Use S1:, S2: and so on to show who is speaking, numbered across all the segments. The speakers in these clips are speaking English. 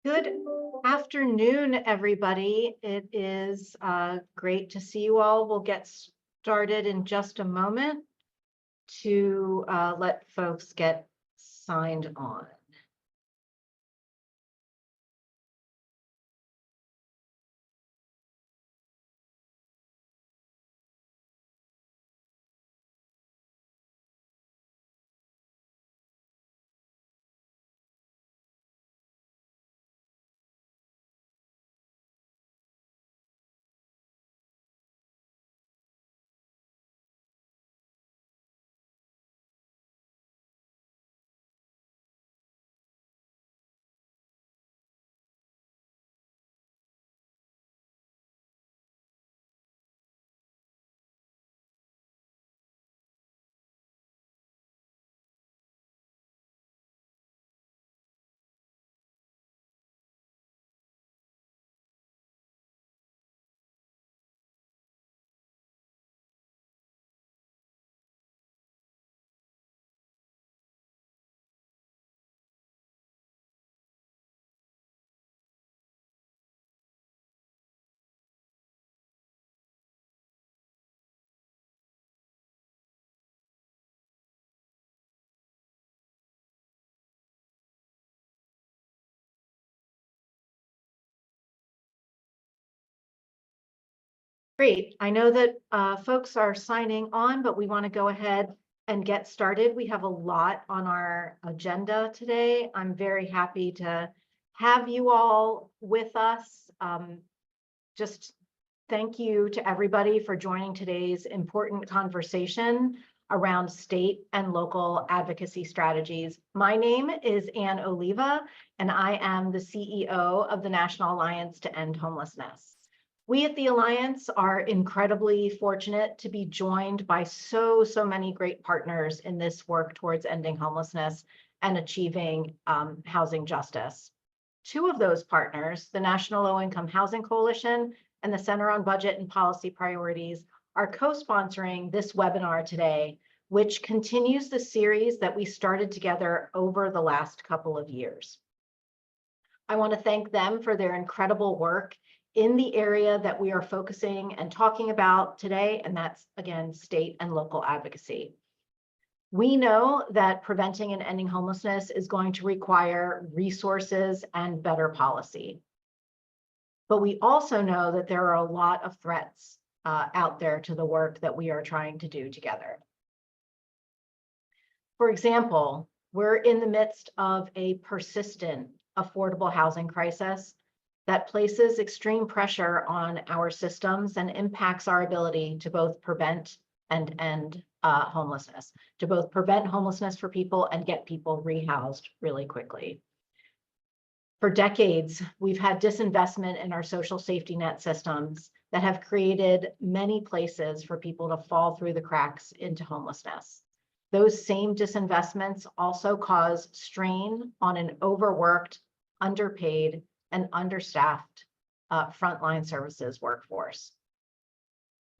S1: Good afternoon, everybody. It is great to see you all. We'll get started in just a moment to let folks get signed on. Great. I know that folks are signing on, but we want to go ahead and get started. We have a lot on our agenda today. I'm very happy to have you all with us. Just thank you to everybody for joining today's important conversation around state and local advocacy strategies. My name is Ann Oliva, and I am the CEO of the National Alliance to End Homelessness. We at the Alliance are incredibly fortunate to be joined by so many great partners in this work towards ending homelessness and achieving housing justice. Two of those partners, the National Low Income Housing Coalition and the Center on Budget and Policy Priorities, are co-sponsoring this webinar today, which continues the series that we started together over the last couple of years. I want to thank them for their incredible work in the area that we are focusing and talking about today, and that's, again, state and local advocacy. We know that preventing and ending homelessness is going to require resources and better policy. But we also know that there are a lot of threats out there to the work that we are trying to do together. For example, we're in the midst of a persistent affordable housing crisis that places extreme pressure on our systems and impacts our ability to both prevent and end homelessness, to both prevent homelessness for people and get people rehoused really quickly. For decades, we've had disinvestment in our social safety net systems that have created many places for people to fall through the cracks into homelessness. Those same disinvestments also cause strain on an overworked, underpaid, and understaffed frontline services workforce.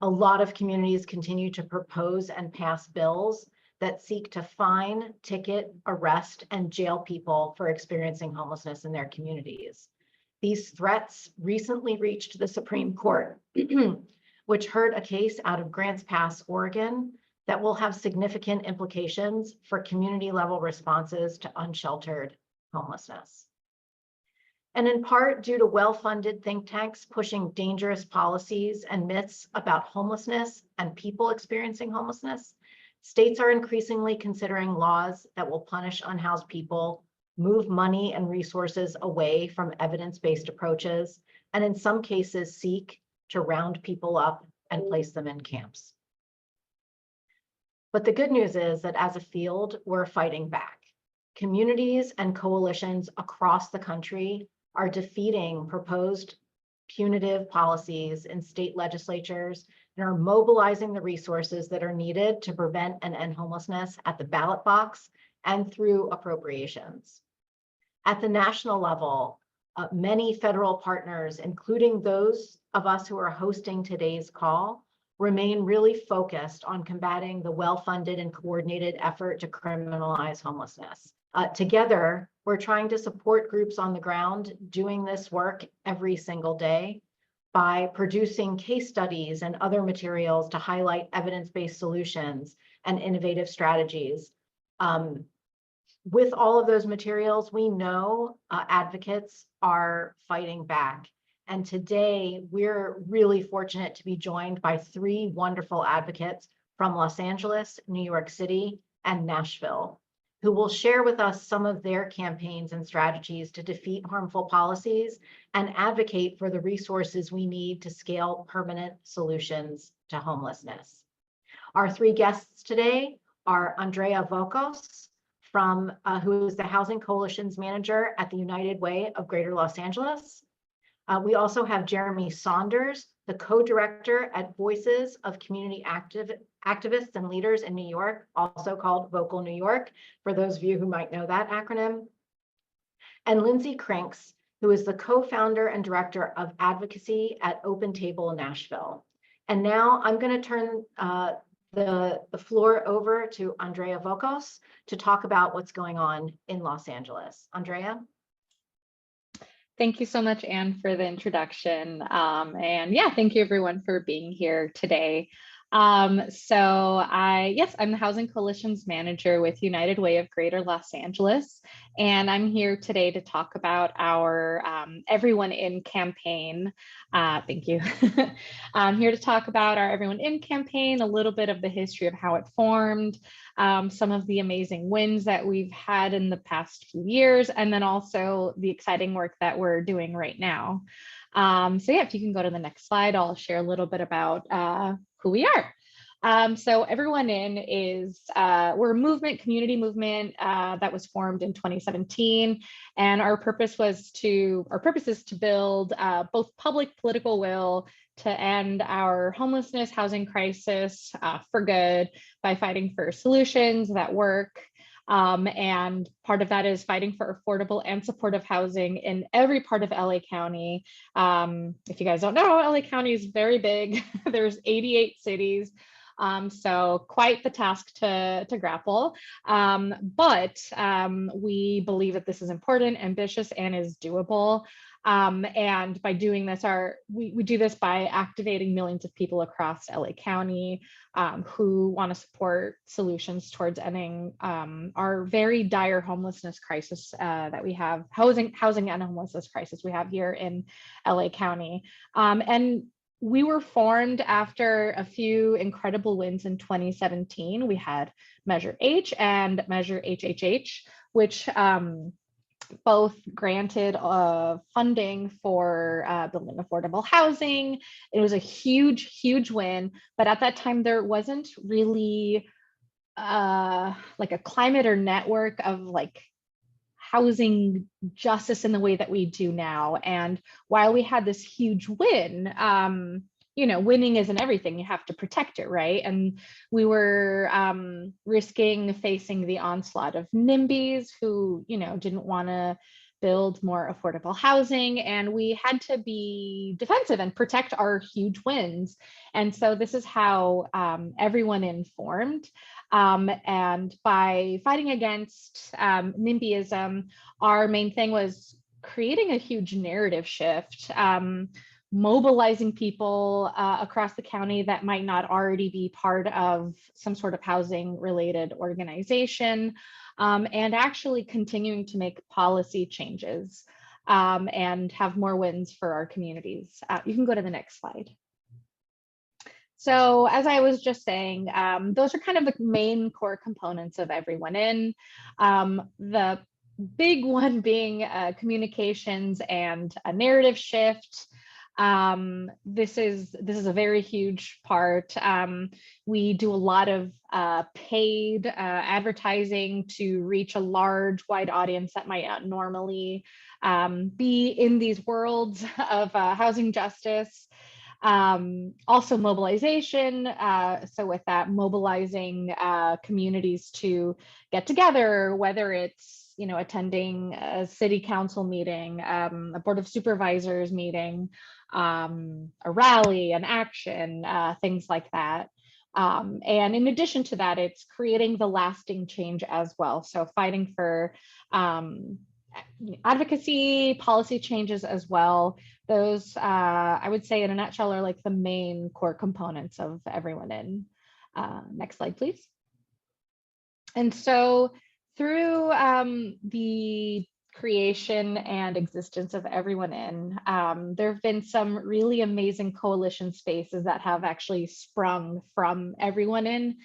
S1: A lot of communities continue to propose and pass bills that seek to fine, ticket, arrest, and jail people for experiencing homelessness in their communities. These threats recently reached the Supreme Court, which heard a case out of Grants Pass, Oregon, that will have significant implications for community-level responses to unsheltered homelessness. And in part due to well-funded think tanks pushing dangerous policies and myths about homelessness and people experiencing homelessness, states are increasingly considering laws that will punish unhoused people, move money and resources away from evidence-based approaches, and in some cases seek to round people up and place them in camps. But the good news is that as a field, we're fighting back. Communities and coalitions across the country are defeating proposed punitive policies in state legislatures and are mobilizing the resources that are needed to prevent and end homelessness at the ballot box and through appropriations. At the national level, many federal partners, including those of us who are hosting today's call, remain really focused on combating the well-funded and coordinated effort to criminalize homelessness. Together, we're trying to support groups on the ground doing this work every single day by producing case studies and other materials to highlight evidence-based solutions and innovative strategies. With all of those materials, we know advocates are fighting back. And today, we're really fortunate to be joined by 3 wonderful advocates from Los Angeles, New York City, and Nashville, who will share with us some of their campaigns and strategies to defeat harmful policies and advocate for the resources we need to scale permanent solutions to homelessness. Our 3 guests today are Andrea Vocos, who is the Housing Coalition's manager at the United Way of Greater Los Angeles. We also have Jeremy Saunders, the co-director at Voices of Community Activists and Leaders in New York, also called Vocal New York, for those of you who might know that acronym. And Lindsay Crinks, who is the co-founder and director of advocacy at Open Table Nashville. And now I'm going to turn the floor over to Andrea Vocos to talk about what's going on in Los Angeles. Andrea?
S2: Thank you so much, Anne, for the introduction. And yeah, thank you everyone for being here today. I'm the Housing Coalition's manager with United Way of Greater Los Angeles. And I'm here today to talk about our Everyone In campaign. Thank you. I'm here to talk about our Everyone In campaign, a little bit of the history of how it formed, some of the amazing wins that we've had in the past few years, and then also the exciting work that we're doing right now. If you can go to the next slide, I'll share a little bit about who we are. So Everyone In is, we're a community movement that was formed in 2017. And our purpose is to build both public political will to end our homelessness housing crisis for good by fighting for solutions that work. And part of that is fighting for affordable and supportive housing in every part of LA County. If you guys don't know, LA County is very big. There's 88 cities. So quite the task to grapple. But we believe that this is important, ambitious, and is doable. And by doing this, we do this by activating millions of people across LA County who want to support solutions towards ending our very dire homelessness crisis that we have, housing and homelessness crisis we have here in LA County. And we were formed after a few incredible wins in 2017. We had Measure H and Measure HHH, which both granted funding for building affordable housing. It was a huge, huge win. But at that time, there wasn't really like a climate or network of like housing justice in the way that we do now. And while we had this huge win, winning isn't everything. You have to protect it, right? And we were risking facing the onslaught of NIMBYs who, didn't want to build more affordable housing, and we had to be defensive and protect our huge wins. And so this is how Everyone In formed. And by fighting against NIMBYism, our main thing was creating a huge narrative shift, mobilizing people across the county that might not already be part of some sort of housing related organization, and actually continuing to make policy changes and have more wins for our communities. You can go to the next slide. So as I was just saying, those are kind of the main core components of Everyone In. The big one being communications and a narrative shift. This is a very huge part. We do a lot of paid advertising to reach a large, wide audience that might not normally be in these worlds of housing justice. Also mobilization. So with that, mobilizing communities to get together, whether it's attending a city council meeting, a board of supervisors meeting, a rally, an action, things like that. And in addition to that, it's creating the lasting change as well. So fighting for advocacy, policy changes as well. Those, I would say in a nutshell, are like the main core components of Everyone In. Next slide, please. And so through the creation and existence of Everyone In, there have been some really amazing coalition spaces that have actually sprung from Everyone In.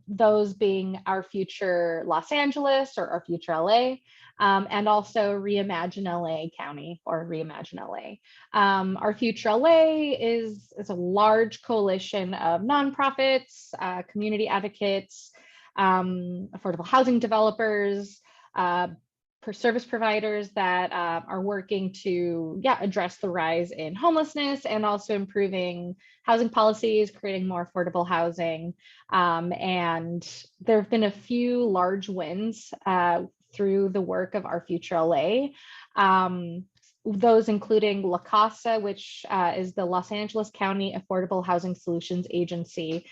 S2: Those being Our Future Los Angeles or Our Future LA, and also Reimagine LA County or Reimagine LA. Our Future LA is a large coalition of nonprofits, community advocates, affordable housing developers, service providers that are working to address the rise in homelessness and also improving housing policies, creating more affordable housing. And there have been a few large wins through the work of Our Future LA. Those including La Casa, which is the Los Angeles County Affordable Housing Solutions Agency,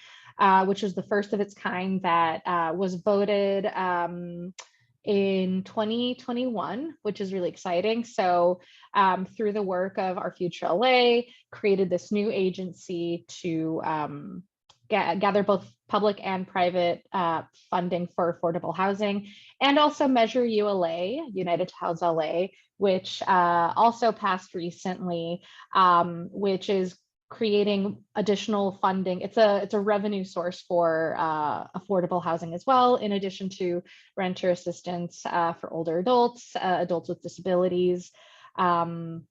S2: which was the first of its kind that was voted in 2021, which is really exciting. So through the work of Our Future LA, created this new agency to gather both public and private funding for affordable housing, and also Measure ULA, United to House LA, which also passed recently, which is creating additional funding. It's a revenue source for affordable housing as well, in addition to renter assistance for older adults, adults with disabilities, and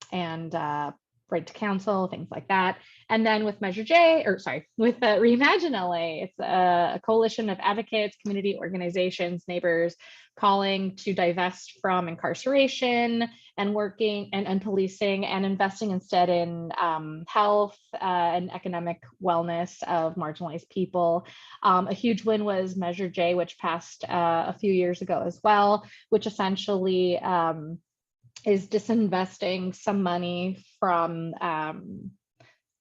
S2: right to counsel, things like that. And then with Measure J, or sorry, with Reimagine LA, it's a coalition of advocates, community organizations, neighbors calling to divest from incarceration and working and policing and investing instead in health and economic wellness of marginalized people. A huge win was Measure J, which passed a few years ago as well, which essentially is disinvesting some money from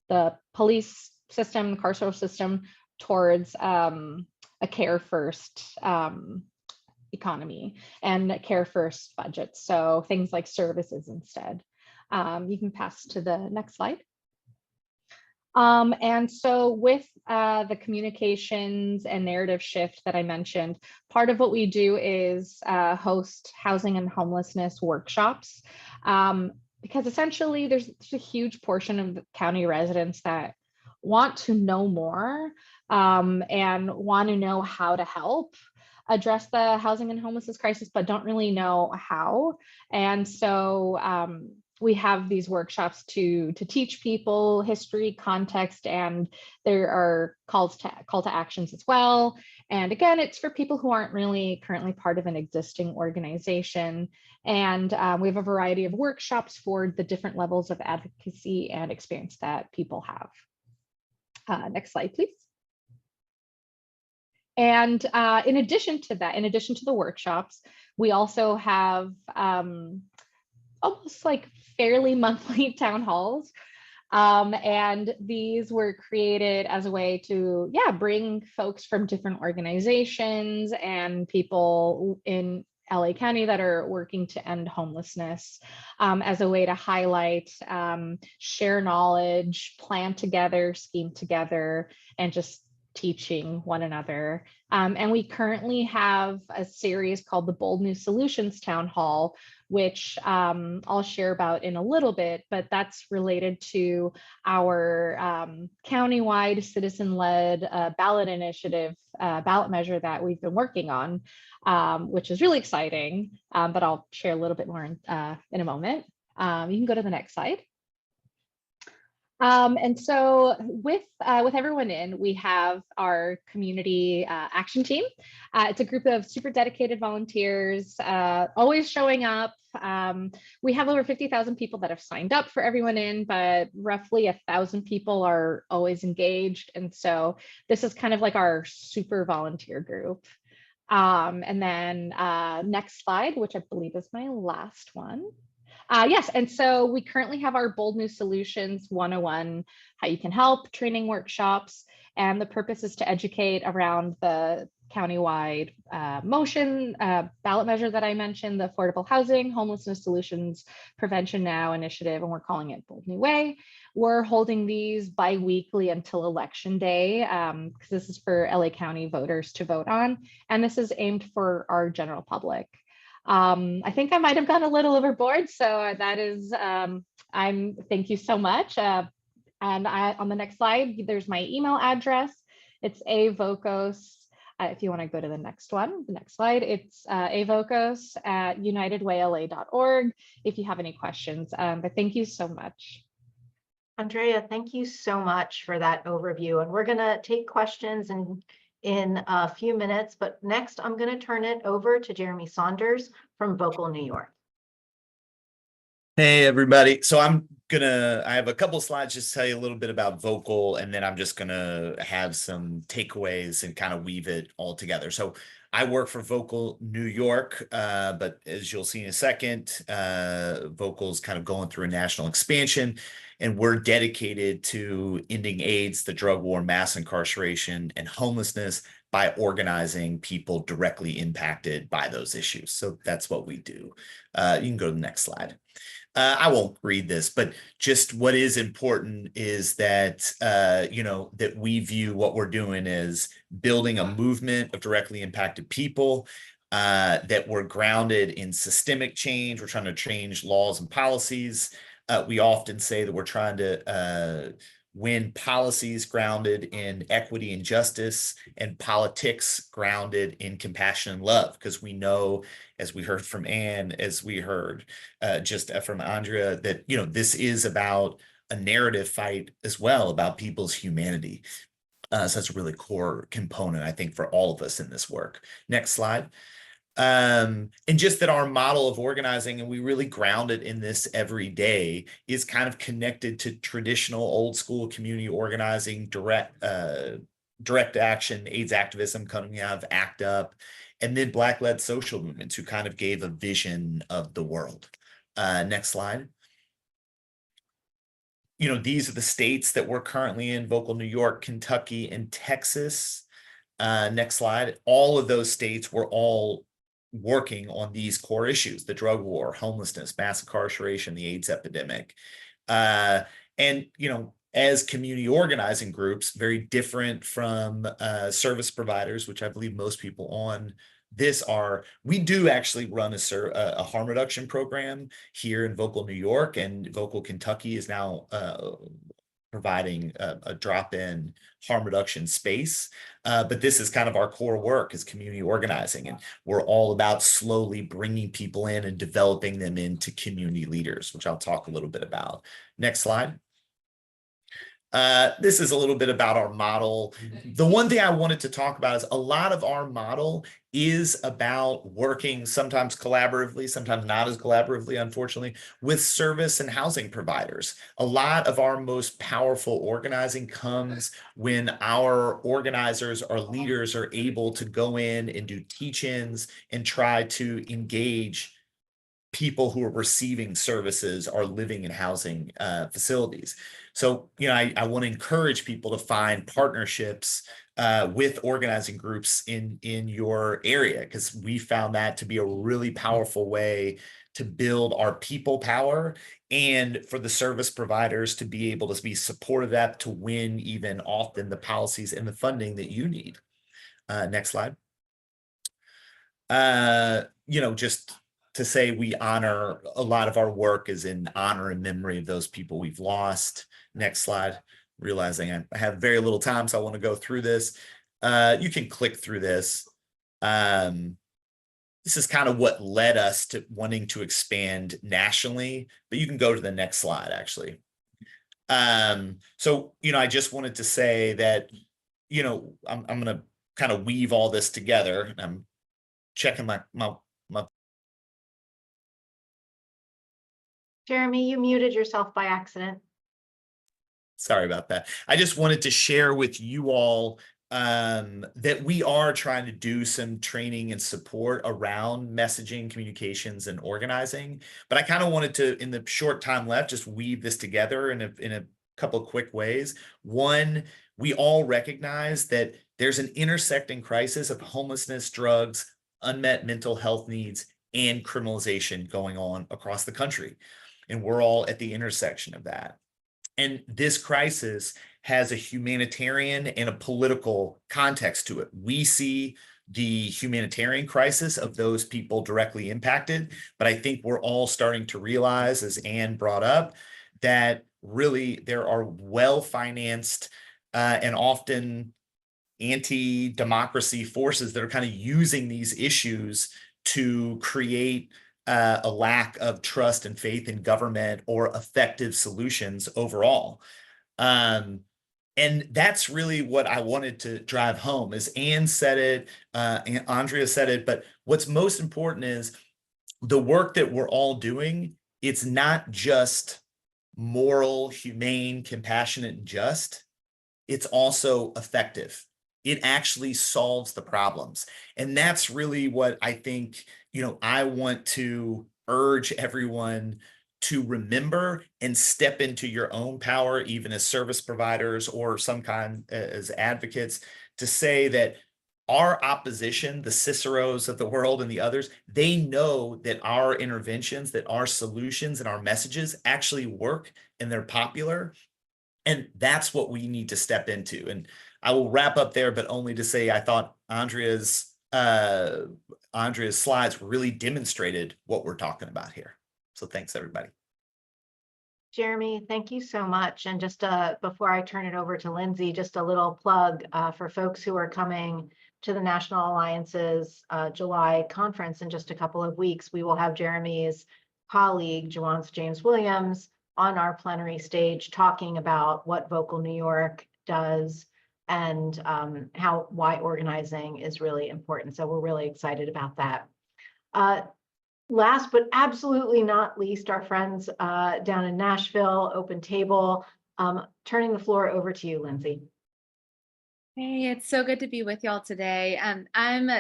S2: the police system, the carceral system, towards a care first economy and care first budgets. So things like services instead. You can pass to the next slide. And so with the communications and narrative shift that I mentioned, part of what we do is host housing and homelessness workshops, because essentially there's a huge portion of the county residents that want to know more and want to know how to help address the housing and homelessness crisis, but don't really know how. And so we have these workshops to teach people history, context, and there are call to actions as well. And again, it's for people who aren't really currently part of an existing organization. And we have a variety of workshops for the different levels of advocacy and experience that people have. Next slide, please. And in addition to that, in addition to the workshops, we also have almost like fairly monthly town halls. And these were created as a way to, bring folks from different organizations and people in LA County that are working to end homelessness as a way to highlight, share knowledge, plan together, scheme together, and just teaching one another. And we currently have a series called the Bold New Solutions Town Hall, which I'll share about in a little bit, but that's related to our countywide citizen-led ballot initiative, ballot measure that we've been working on, which is really exciting, but I'll share a little bit more in a moment. You can go to the next slide. And so with Everyone In, we have our community action team. It's a group of super dedicated volunteers, always showing up. We have over 50,000 people that have signed up for Everyone In, but roughly 1,000 people are always engaged. And so this is kind of like our super volunteer group. And then next slide, which I believe is my last one. Yes, and so we currently have our Bold New Solutions 101, how you can help, training workshops, and the purpose is to educate around the countywide motion, ballot measure that I mentioned, the Affordable Housing, Homelessness Solutions Prevention Now initiative, and we're calling it Bold New Way. We're holding these bi-weekly until election day, because this is for LA County voters to vote on, and this is aimed for our general public. I think I might have gone a little overboard, so that is, thank you so much. And on the next slide, there's my email address. It's avocos. If you want to go to the next one, the next slide, it's avocos@unitedwayla.org if you have any questions. But thank you so much.
S1: Andrea, thank you so much for that overview. And we're going to take questions in a few minutes, but next I'm going to turn it over to Jeremy Saunders from Vocal New York.
S3: Hey, everybody. So I have a couple slides just to tell you a little bit about Vocal, and then I'm just going to have some takeaways and kind of weave it all together. So I work for Vocal New York, but as you'll see in a second, Vocal's kind of going through a national expansion, and we're dedicated to ending AIDS, the drug war, mass incarceration, and homelessness by organizing people directly impacted by those issues. So that's what we do. You can go to the next slide. I won't read this, but just what is important is that, that we view what we're doing as building a movement of directly impacted people, that we're grounded in systemic change. We're trying to change laws and policies. We often say that we're trying to win policies grounded in equity and justice, and politics grounded in compassion and love, because we know, as we heard from Anne, as we heard just from Andrea, that this is about a narrative fight as well, about people's humanity. So that's a really core component, I think, for all of us in this work. Next slide. And just that our model of organizing, and we really ground it in this every day, is kind of connected to traditional old school community organizing, direct action, AIDS activism coming out of ACT UP, and then Black-led social movements who kind of gave a vision of the world. Next slide. These are the states that we're currently in: Vocal New York, Kentucky, and Texas. Next slide. All of those states were all working on these core issues: the drug war, homelessness, mass incarceration, the AIDS epidemic. And as community organizing groups, very different from service providers, which I believe most people on this are. We do actually run a harm reduction program here in Vocal New York, and Vocal Kentucky is now providing a drop-in harm reduction space. But this is kind of our core work, is community organizing. And we're all about slowly bringing people in and developing them into community leaders, which I'll talk a little bit about. Next slide. This is a little bit about our model. The one thing I wanted to talk about is a lot of our model is about working sometimes collaboratively, sometimes not as collaboratively, unfortunately, with service and housing providers. A lot of our most powerful organizing comes when our organizers, our leaders, are able to go in and do teach-ins and try to engage people who are receiving services, are living in housing facilities. So, I want to encourage people to find partnerships with organizing groups in your area, because we found that to be a really powerful way to build our people power, and for the service providers to be able to be supportive of that, to win even often the policies and the funding that you need. Next slide. Just to say, we honor a lot of our work is in honor and memory of those people we've lost. Next slide. Realizing I have very little time, so I want to go through this. You can click through this. This is kind of what led us to wanting to expand nationally, but you can go to the next slide, actually. So, I just wanted to say that, I'm going to kind of weave all this together. I'm checking my
S1: Jeremy, you muted yourself by accident.
S3: Sorry about that. I just wanted to share with you all that we are trying to do some training and support around messaging, communications, and organizing. But I kind of wanted to, in the short time left, just weave this together in a couple of quick ways. One, we all recognize that there's an intersecting crisis of homelessness, drugs, unmet mental health needs, and criminalization going on across the country. And we're all at the intersection of that. And this crisis has a humanitarian and a political context to it. We see the humanitarian crisis of those people directly impacted, but I think we're all starting to realize, as Anne brought up, that really there are well-financed and often anti-democracy forces that are kind of using these issues to create a lack of trust and faith in government or effective solutions overall. And that's really what I wanted to drive home. As Anne said it, and Andrea said it, but what's most important is the work that we're all doing. It's not just moral, humane, compassionate, and just. It's also effective. It actually solves the problems. And that's really what I think, I want to urge everyone to remember and step into your own power, even as service providers or some kind as advocates, to say that our opposition, the Ciceros of the world and the others, they know that our interventions, that our solutions and our messages actually work and they're popular. And that's what we need to step into. And I will wrap up there, but only to say I thought Andrea's slides really demonstrated what we're talking about here. So thanks, everybody.
S1: Jeremy, thank you so much. And just before I turn it over to Lindsay, just a little plug for folks who are coming to the National Alliance's July conference in just a couple of weeks. We will have Jeremy's colleague, Jawance James Williams, on our plenary stage talking about what Vocal New York does and why organizing is really important. So we're really excited about that. Last but absolutely not least, our friends down in Nashville, Open Table. Turning the floor over to you, Lindsay.
S4: Hey, it's so good to be with y'all today. I'm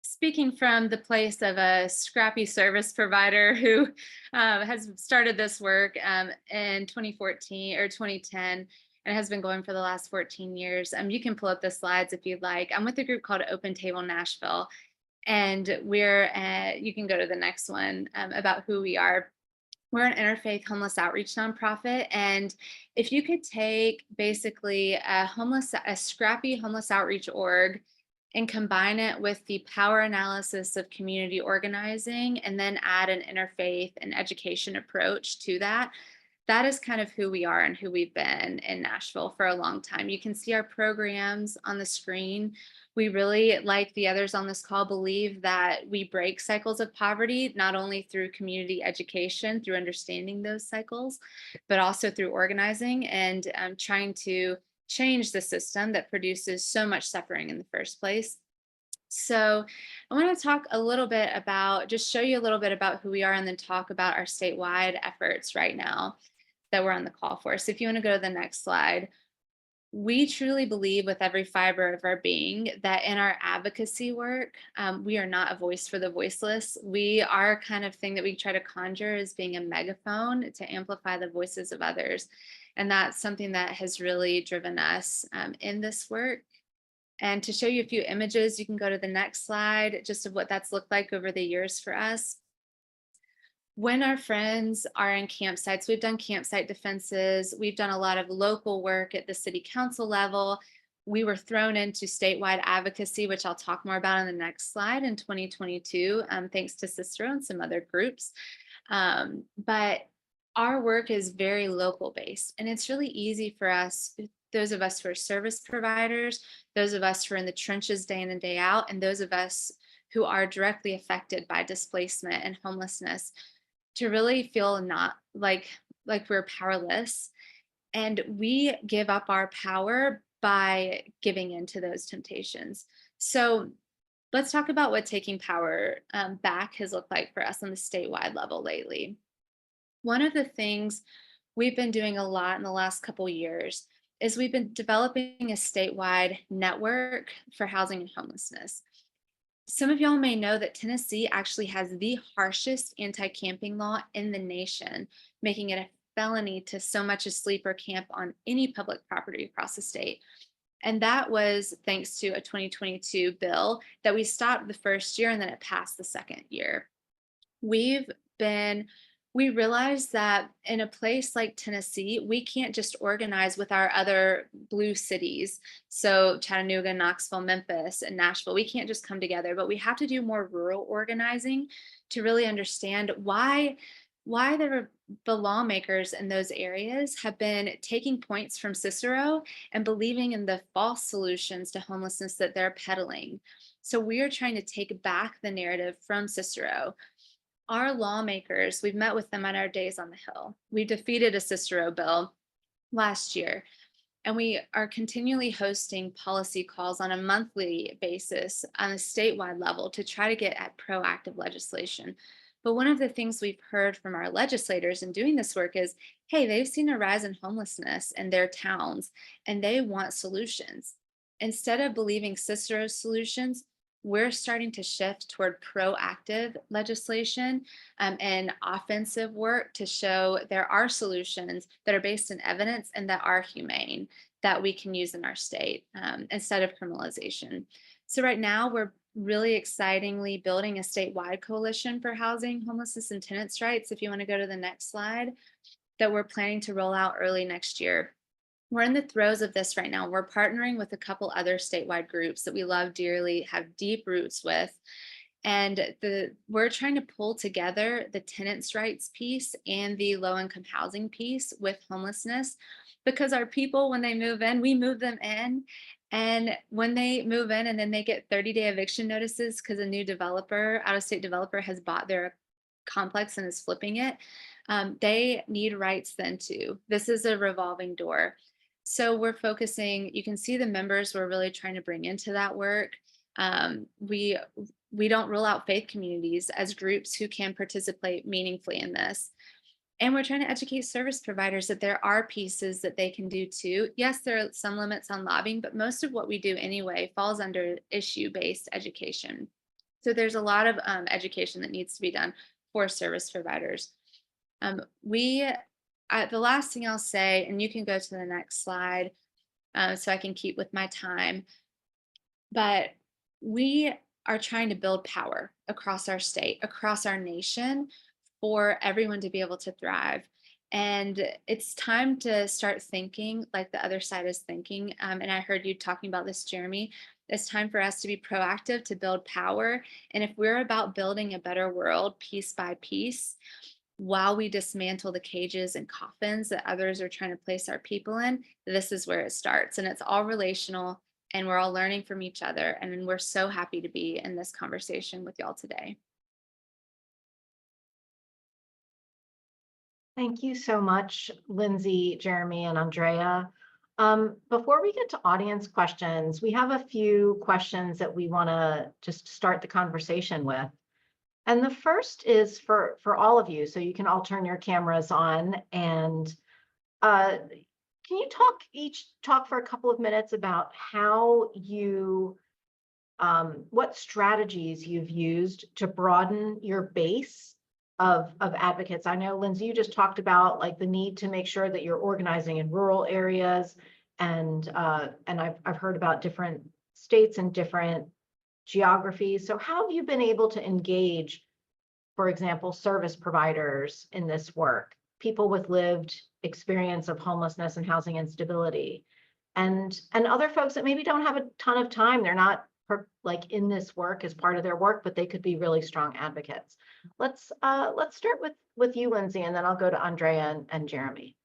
S4: speaking from the place of a scrappy service provider who has started this work in 2014 or 2010 and has been going for the last 14 years. You can pull up the slides if you'd like. I'm with a group called Open Table Nashville, and you can go to the next one about who we are. We're an interfaith homeless outreach nonprofit. And if you could take basically a scrappy homeless outreach org and combine it with the power analysis of community organizing, and then add an interfaith and education approach to that, that is kind of who we are and who we've been in Nashville for a long time. You can see our programs on the screen. We really, like the others on this call, believe that we break cycles of poverty, not only through community education, through understanding those cycles, but also through organizing and trying to change the system that produces so much suffering in the first place. So I want to talk a little bit about, just show you a little bit about who we are, and then talk about our statewide efforts right now that we're on the call for. So if you want to go to the next slide. We truly believe with every fiber of our being that in our advocacy work, we are not a voice for the voiceless. Our kind of thing that we try to conjure is being a megaphone to amplify the voices of others. And that's something that has really driven us in this work. And to show you a few images, you can go to the next slide, just of what that's looked like over the years for us. When our friends are in campsites, we've done campsite defenses. We've done a lot of local work at the city council level. We were thrown into statewide advocacy, which I'll talk more about on the next slide, in 2022, thanks to Cicero and some other groups. But our work is very local based, and it's really easy for us, those of us who are service providers, those of us who are in the trenches day in and day out, and those of us who are directly affected by displacement and homelessness, to really feel not like we're powerless. And we give up our power by giving into those temptations. So let's talk about what taking power back has looked like for us on the statewide level lately. One of the things we've been doing a lot in the last couple of years is we've been developing a statewide network for housing and homelessness. Some of y'all may know that Tennessee actually has the harshest anti-camping law in the nation, making it a felony to so much as sleep or camp on any public property across the state. And that was thanks to a 2022 bill that we stopped the first year and then it passed the second year. We realized that in a place like Tennessee, we can't just organize with our other blue cities. So Chattanooga, Knoxville, Memphis, and Nashville, we can't just come together, but we have to do more rural organizing to really understand why the lawmakers in those areas have been taking points from Cicero and believing in the false solutions to homelessness that they're peddling. So we are trying to take back the narrative from Cicero. Our lawmakers, we've met with them on our days on the Hill. We defeated a Cicero bill last year, and we are continually hosting policy calls on a monthly basis on a statewide level to try to get at proactive legislation. But one of the things we've heard from our legislators in doing this work is, hey, they've seen a rise in homelessness in their towns and they want solutions. Instead of believing Cicero's solutions, we're starting to shift toward proactive legislation and offensive work to show there are solutions that are based in evidence and that are humane that we can use in our state instead of criminalization. So right now we're really excitingly building a statewide coalition for housing, homelessness, and tenants' rights. If you want to go to the next slide, that we're planning to roll out early next year. We're in the throes of this right now. We're partnering with a couple other statewide groups that we love dearly, have deep roots with. And we're trying to pull together the tenants' rights piece and the low-income housing piece with homelessness, because our people, when they move in, we move them in. And when they move in and then they get 30-day eviction notices because a new developer, out-of-state developer, has bought their complex and is flipping it, they need rights then too. This is a revolving door. So we're focusing, you can see the members we're really trying to bring into that work. We don't rule out faith communities as groups who can participate meaningfully in this. And we're trying to educate service providers that there are pieces that they can do too. Yes, there are some limits on lobbying, but most of what we do anyway falls under issue-based education. So there's a lot of education that needs to be done for service providers. The last thing I'll say, and you can go to the next slide so I can keep with my time, but we are trying to build power across our state, across our nation, for everyone to be able to thrive. And it's time to start thinking like the other side is thinking. And I heard you talking about this, Jeremy. It's time for us to be proactive, to build power. And if we're about building a better world piece by piece, while we dismantle the cages and coffins that others are trying to place our people in, this is where it starts. And it's all relational, and we're all learning from each other. And we're so happy to be in this conversation with y'all today.
S1: Thank you so much, Lindsay, Jeremy, and Andrea. Before we get to audience questions, we have a few questions that we want to just start the conversation with. And the first is for all of you, so you can all turn your cameras on. And can you talk for a couple of minutes about how what strategies you've used to broaden your base of advocates? I know, Lindsay, you just talked about like the need to make sure that you're organizing in rural areas, and I've heard about different states and different geographies. So how have you been able to engage, for example, service providers in this work, people with lived experience of homelessness and housing instability, and other folks that maybe don't have a ton of time? They're not like in this work as part of their work, but they could be really strong advocates. Let's start with you, Lindsay, and then I'll go to Andrea and Jeremy.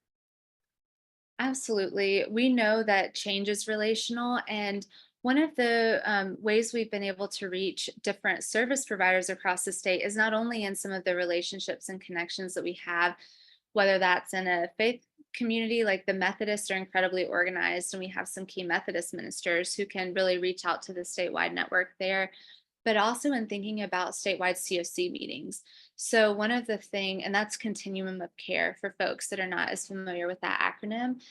S4: Absolutely. We know that change is relational, and one of the ways we've been able to reach different service providers across the state is not only in some of the relationships and connections that we have, whether that's in a faith community, like the Methodists are incredibly organized, and we have some key Methodist ministers who can really reach out to the statewide network there. but also in thinking about statewide COC meetings. So one of the thing, and that's continuum of care for folks that are not as familiar with that acronym.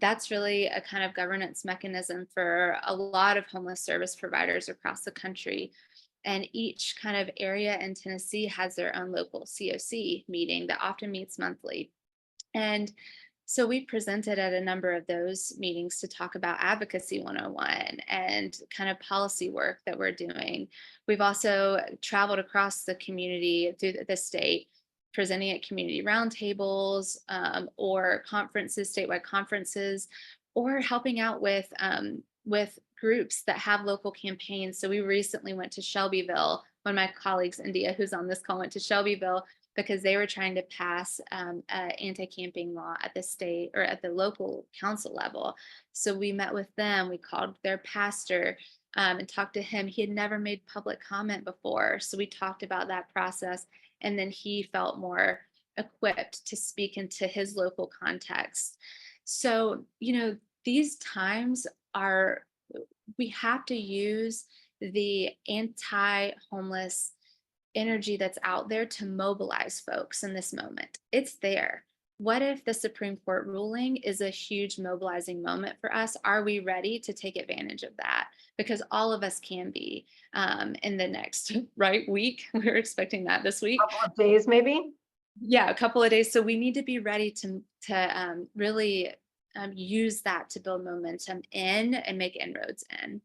S4: That's really a kind of governance mechanism for a lot of homeless service providers across the country. And each kind of area in Tennessee has their own local COC meeting that often meets monthly. And so we presented at a number of those meetings to talk about Advocacy 101 and kind of policy work that we're doing. We've also traveled across the community through the state, presenting at community roundtables or conferences, statewide conferences, or helping out with groups that have local campaigns. So we recently went to Shelbyville. One of my colleagues, India, who's on this call, went to Shelbyville because they were trying to pass an anti-camping law at the state or at the local council level. So we met with them, we called their pastor and talked to him. He had never made public comment before. So we talked about that process, and then he felt more equipped to speak into his local context. So, these times we have to use the anti-homeless energy that's out there to mobilize folks in this moment. It's there. What if the Supreme Court ruling is a huge mobilizing moment for us? Are we ready to take advantage of that? Because all of us can be in the next week. We're expecting that this week.
S1: Couple of days, maybe.
S4: Yeah, a couple of days. So we need to be ready to really use that to build momentum in and make inroads in.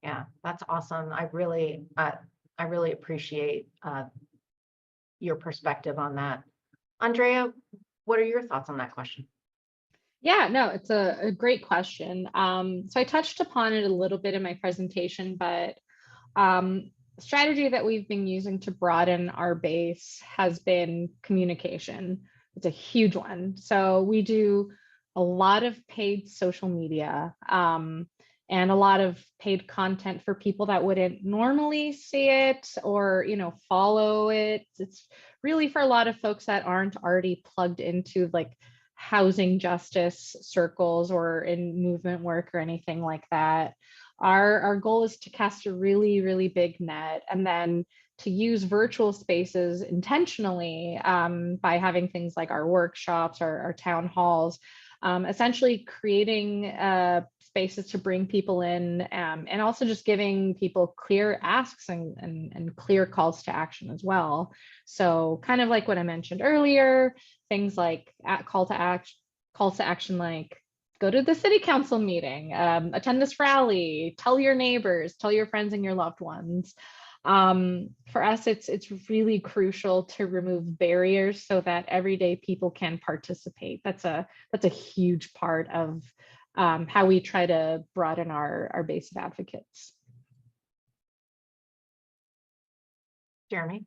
S1: Yeah, that's awesome. I really appreciate your perspective on that. Andrea, what are your thoughts on that question?
S2: Yeah, no, it's a great question. So I touched upon it a little bit in my presentation, but strategy that we've been using to broaden our base has been communication. It's a huge one. So we do a lot of paid social media and a lot of paid content for people that wouldn't normally see it or, follow it. It's really for a lot of folks that aren't already plugged into like housing justice circles or in movement work or anything like that. Our goal is to cast a really, really big net and then to use virtual spaces intentionally by having things like our workshops, our town halls, essentially creating spaces to bring people in and also just giving people clear asks and clear calls to action as well. So kind of like what I mentioned earlier, things like calls to action like go to the city council meeting, attend this rally, tell your neighbors, tell your friends and your loved ones. For us, it's really crucial to remove barriers so that everyday people can participate. That's a huge part of how we try to broaden our base of advocates.
S1: Jeremy?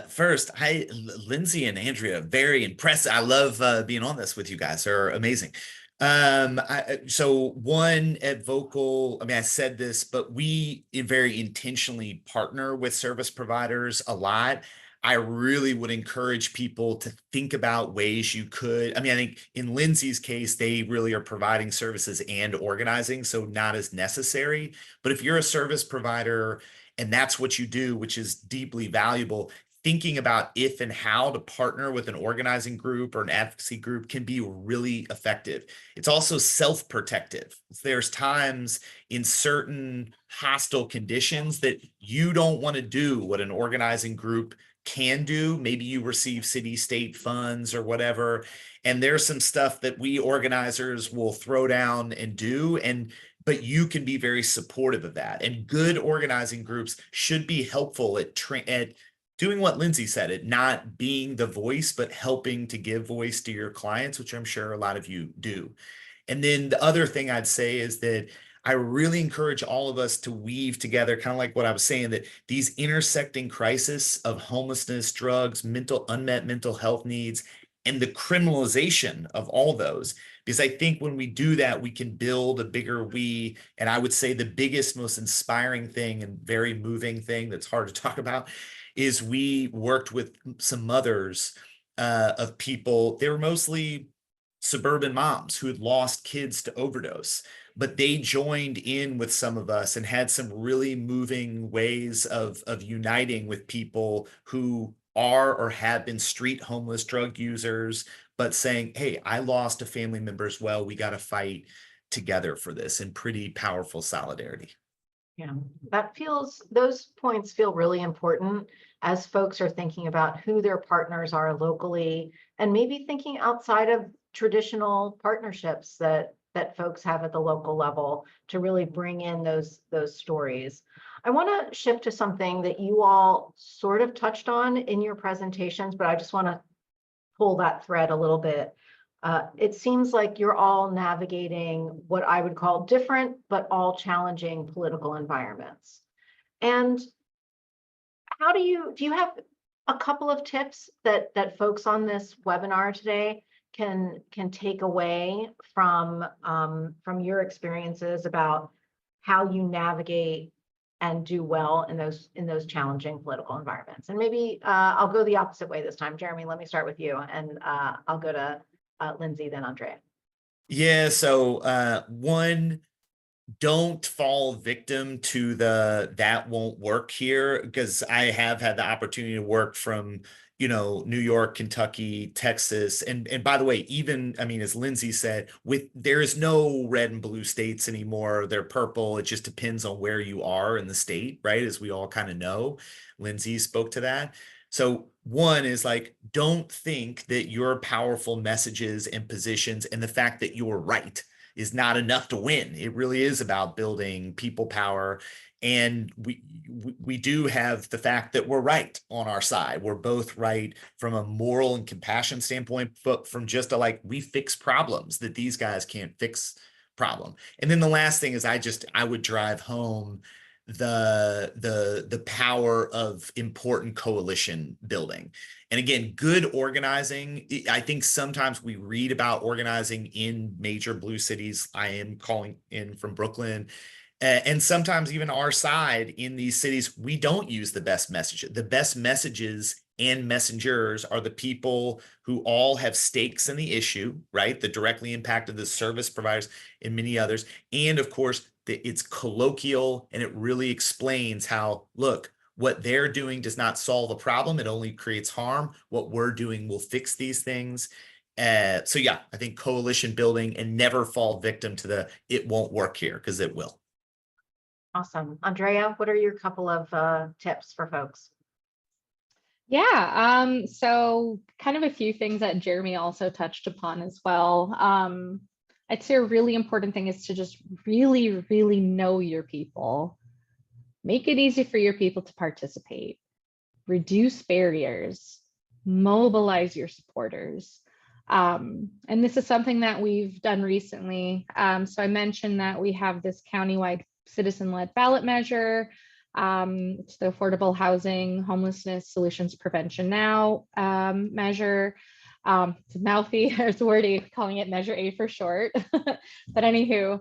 S3: First, hi, Lindsay and Andrea, very impressive. I love being on this with you guys. They're amazing. So one at Vocal, I said this, but we very intentionally partner with service providers a lot. I really would encourage people to think about ways you could. I think in Lindsay's case, they really are providing services and organizing, so not as necessary. But if you're a service provider and that's what you do, which is deeply valuable, thinking about if and how to partner with an organizing group or an advocacy group can be really effective. It's also self-protective. There's times in certain hostile conditions that you don't want to do what an organizing group can do. Maybe you receive city, state funds or whatever, and there's some stuff that we organizers will throw down and do, but you can be very supportive of that. And good organizing groups should be helpful at doing what Lindsay said, at not being the voice, but helping to give voice to your clients, which I'm sure a lot of you do. And then the other thing I'd say is that I really encourage all of us to weave together, kind of like what I was saying, that these intersecting crises of homelessness, drugs, unmet mental health needs, and the criminalization of all those. Because I think when we do that, we can build a bigger we. And I would say the biggest, most inspiring thing and very moving thing that's hard to talk about is we worked with some mothers of people. They were mostly suburban moms who had lost kids to overdose, but they joined in with some of us and had some really moving ways of uniting with people who are or have been street homeless drug users, but saying, hey, I lost a family member as well. We got to fight together for this, and pretty powerful solidarity.
S1: Yeah, those points feel really important as folks are thinking about who their partners are locally and maybe thinking outside of traditional partnerships that folks have at the local level to really bring in those stories. I want to shift to something that you all sort of touched on in your presentations, but I just want to pull that thread a little bit. It seems like you're all navigating what I would call different, but all challenging political environments. And how do you have a couple of tips that folks on this webinar today can take away from your experiences about how you navigate and do well in those challenging political environments? And maybe I'll go the opposite way this time. Jeremy, let me start with you, and I'll go to Lindsay, then Andrea.
S3: Yeah, so one, don't fall victim to the that won't work here, because I have had the opportunity to work from, New York, Kentucky, Texas, and by the way, even, I mean, as Lindsay said, there is no red and blue states anymore. They're purple. It just depends on where you are in the state, right? As we all kind of know. Lindsay spoke to that. So one is like, don't think that your powerful messages and positions and the fact that you're right is not enough to win. It really is about building people power. And we do have the fact that we're right on our side. We're both right from a moral and compassion standpoint, but from just we fix problems that these guys can't fix problem. And then the last thing is I would drive home the power of important coalition building. And again, good organizing. I think sometimes we read about organizing in major blue cities. I am calling in from Brooklyn. And sometimes even our side in these cities, we don't use the best messages. The best messages and messengers are the people who all have stakes in the issue, right? That directly impacted the service providers and many others. And of course, it's colloquial, and it really explains how, look, what they're doing does not solve a problem. It only creates harm. What we're doing will fix these things. So yeah, I think coalition building, and never fall victim to it won't work here, because it will.
S1: Awesome. Andrea, what are your couple of tips for folks?
S2: Yeah, so kind of a few things that Jeremy also touched upon as well. I'd say a really important thing is to just really, really know your people. Make it easy for your people to participate. Reduce barriers. Mobilize your supporters. And this is something that we've done recently. So I mentioned that we have this countywide citizen-led ballot measure. It's the Affordable Housing Homelessness Solutions Prevention Now measure. It's mouthy, it's wordy, calling it Measure A for short. But anywho,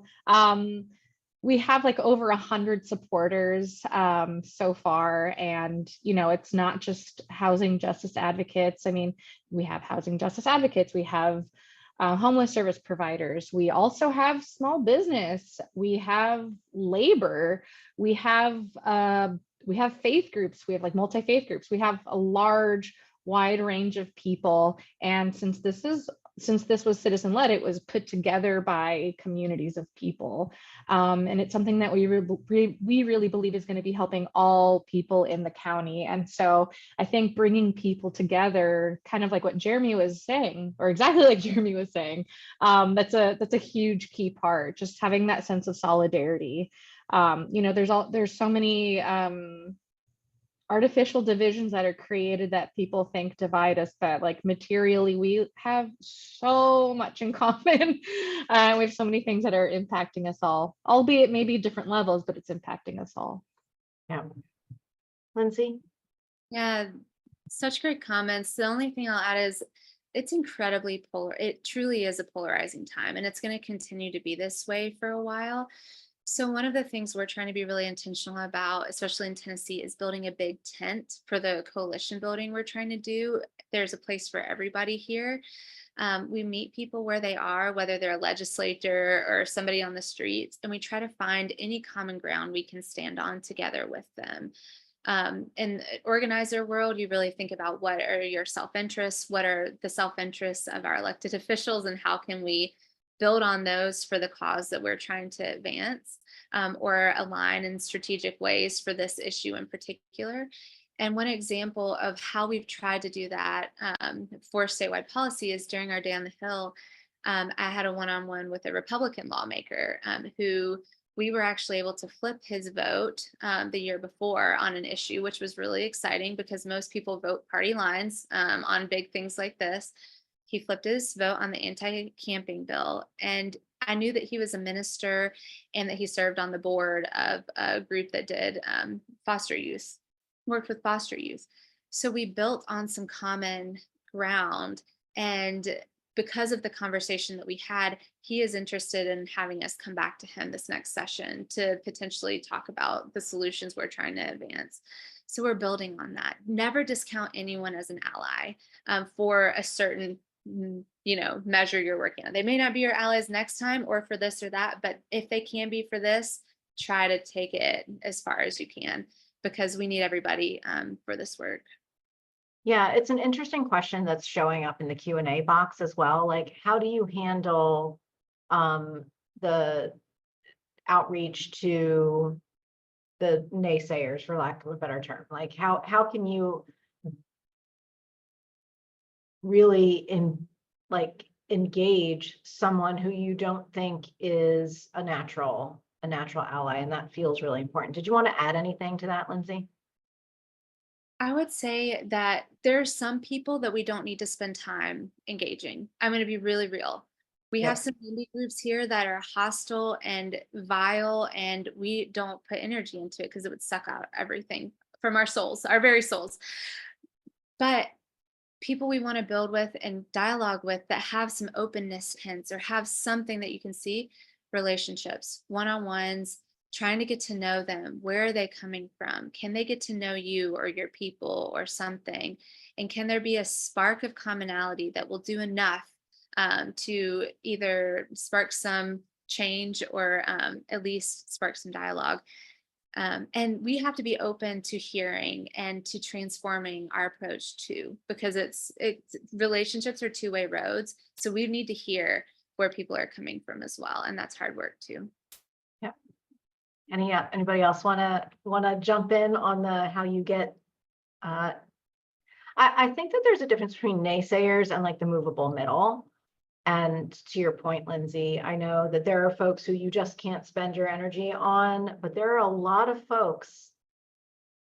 S2: we have over 100 supporters so far, and it's not just housing justice advocates. I mean, we have housing justice advocates, we have homeless service providers, we also have small business, we have labor, we have faith groups, we have multi-faith groups, we have a large wide range of people. And since this was citizen-led, it was put together by communities of people. And it's something that we really believe is going to be helping all people in the county. And so I think bringing people together, kind of like what Jeremy was saying, or exactly like Jeremy was saying, that's a huge key part, just having that sense of solidarity. There's so many artificial divisions that are created that people think divide us, but materially we have so much in common. We have so many things that are impacting us all, albeit maybe different levels, but it's impacting us all.
S1: Yeah. Lindsay?
S4: Yeah, such great comments. The only thing I'll add is it's incredibly polar. It truly is a polarizing time, and it's going to continue to be this way for a while. So one of the things we're trying to be really intentional about, especially in Tennessee, is building a big tent for the coalition building we're trying to do. There's a place for everybody here. We meet people where they are, whether they're a legislator or somebody on the streets, and we try to find any common ground we can stand on together with them. In the organizer world, you really think about what are your self-interests, what are the self-interests of our elected officials, and how can we build on those for the cause that we're trying to advance, or align in strategic ways for this issue in particular. And one example of how we've tried to do that for statewide policy is during our Day on the Hill. I had a one-on-one with a Republican lawmaker who we were actually able to flip his vote the year before on an issue, which was really exciting because most people vote party lines on big things like this. He flipped his vote on the anti-camping bill. And I knew that he was a minister and that he served on the board of a group that did worked with foster youth. So we built on some common ground. And because of the conversation that we had, he is interested in having us come back to him this next session to potentially talk about the solutions we're trying to advance. So we're building on that. Never discount anyone as an ally for a certain measure you're working on. They may not be your allies next time or for this or that, but if they can be for this, try to take it as far as you can, because we need everybody for this work.
S1: Yeah, it's an interesting question that's showing up in the Q&A box as well. Like, how do you handle the outreach to the naysayers, for lack of a better term? Like, how can you really engage someone who you don't think is a natural ally? And that feels really important. Did you want to add anything to that, Lindsay?
S4: I would say that there are some people that we don't need to spend time engaging. I'm going to be really real. We have some indie groups here that are hostile and vile, and we don't put energy into it because it would suck out everything from our souls, our very souls. But people we want to build with and dialogue with that have some openness hints or have something that you can see, relationships, one-on-ones, trying to get to know them. Where are they coming from? Can they get to know you or your people or something? And can there be a spark of commonality that will do enough to either spark some change or at least spark some dialogue? And we have to be open to hearing and to transforming our approach too, because it's relationships are two-way roads. So we need to hear where people are coming from as well. And that's hard work too.
S1: Yep. Anybody else want to jump in on the how you get I think that there's a difference between naysayers and like the movable middle. And to your point, Lindsay, I know that there are folks who you just can't spend your energy on, but there are a lot of folks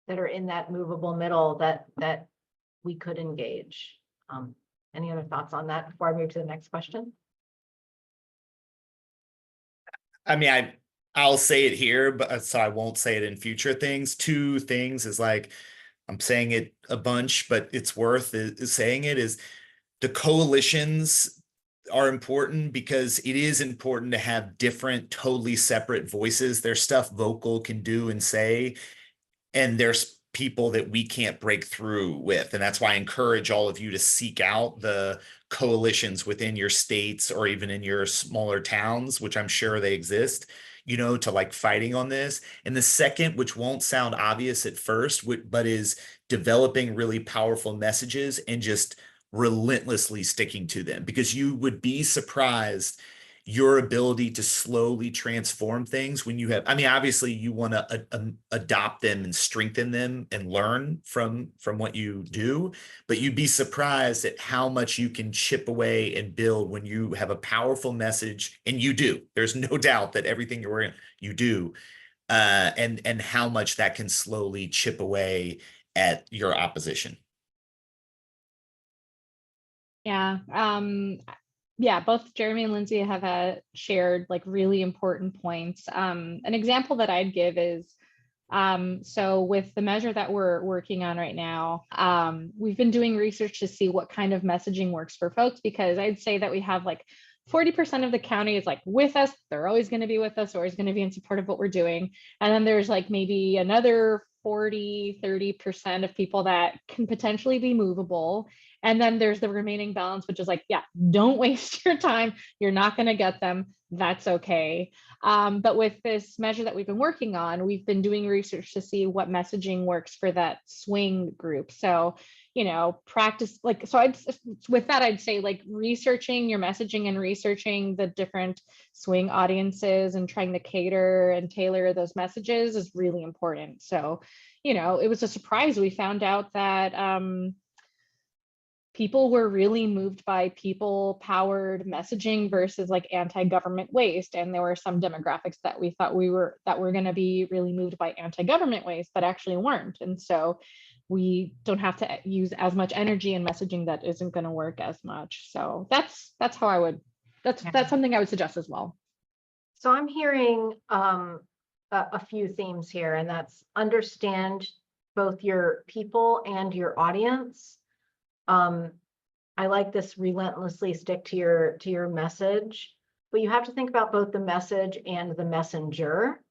S1: that are in that movable middle that we could engage. Any other thoughts on that before I move to the next question?
S3: I mean, I'll say it here, but so I won't say it in future things. Two things is like, I'm saying it a bunch, but it's worth saying it, is the coalitions are important because it is important to have different, totally separate voices. There's stuff Vocal can do and say, and there's people that we can't break through with. And that's why I encourage all of you to seek out the coalitions within your states or even in your smaller towns, which I'm sure they exist, to like fighting on this. And the second, which won't sound obvious at first, but is developing really powerful messages and just relentlessly sticking to them, because you would be surprised your ability to slowly transform things when you have, I mean, obviously you want to adopt them and strengthen them and learn from what you do, but you'd be surprised at how much you can chip away and build when you have a powerful message. And you do, there's no doubt that everything you're wearing, you do. And how much that can slowly chip away at your opposition.
S2: Yeah. Yeah, both Jeremy and Lindsay have shared like really important points. An example that I'd give is, so with the measure that we're working on right now, we've been doing research to see what kind of messaging works for folks, because I'd say that we have like 40% of the county is like with us. They're always going to be with us, always going to be in support of what we're doing. And then there's like maybe another 40, 30% of people that can potentially be movable. And then there's the remaining balance, which is like, yeah, don't waste your time. You're not going to get them. That's okay. But with this measure that we've been working on, we've been doing research to see what messaging works for that swing group. So, practice with that, I'd say like researching your messaging and researching the different swing audiences and trying to cater and tailor those messages is really important. So, it was a surprise. We found out that people were really moved by people-powered messaging versus like anti-government waste. And there were some demographics that we thought were going to be really moved by anti-government waste, but actually weren't. And so we don't have to use as much energy in messaging that isn't going to work as much. So that's how I would, that's something I would suggest as well.
S1: So I'm hearing a few themes here, and that's understand both your people and your audience. I like this relentlessly stick to your message, but you have to think about both the message and the messenger,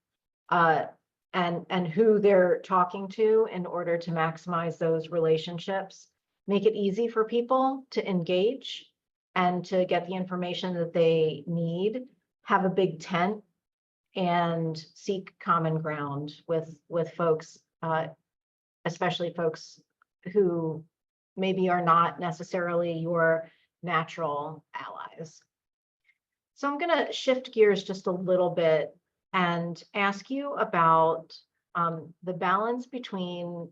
S1: and who they're talking to in order to maximize those relationships. Make it easy for people to engage and to get the information that they need. Have a big tent and seek common ground with folks, especially folks who maybe are not necessarily your natural allies. So I'm going to shift gears just a little bit and ask you about the balance between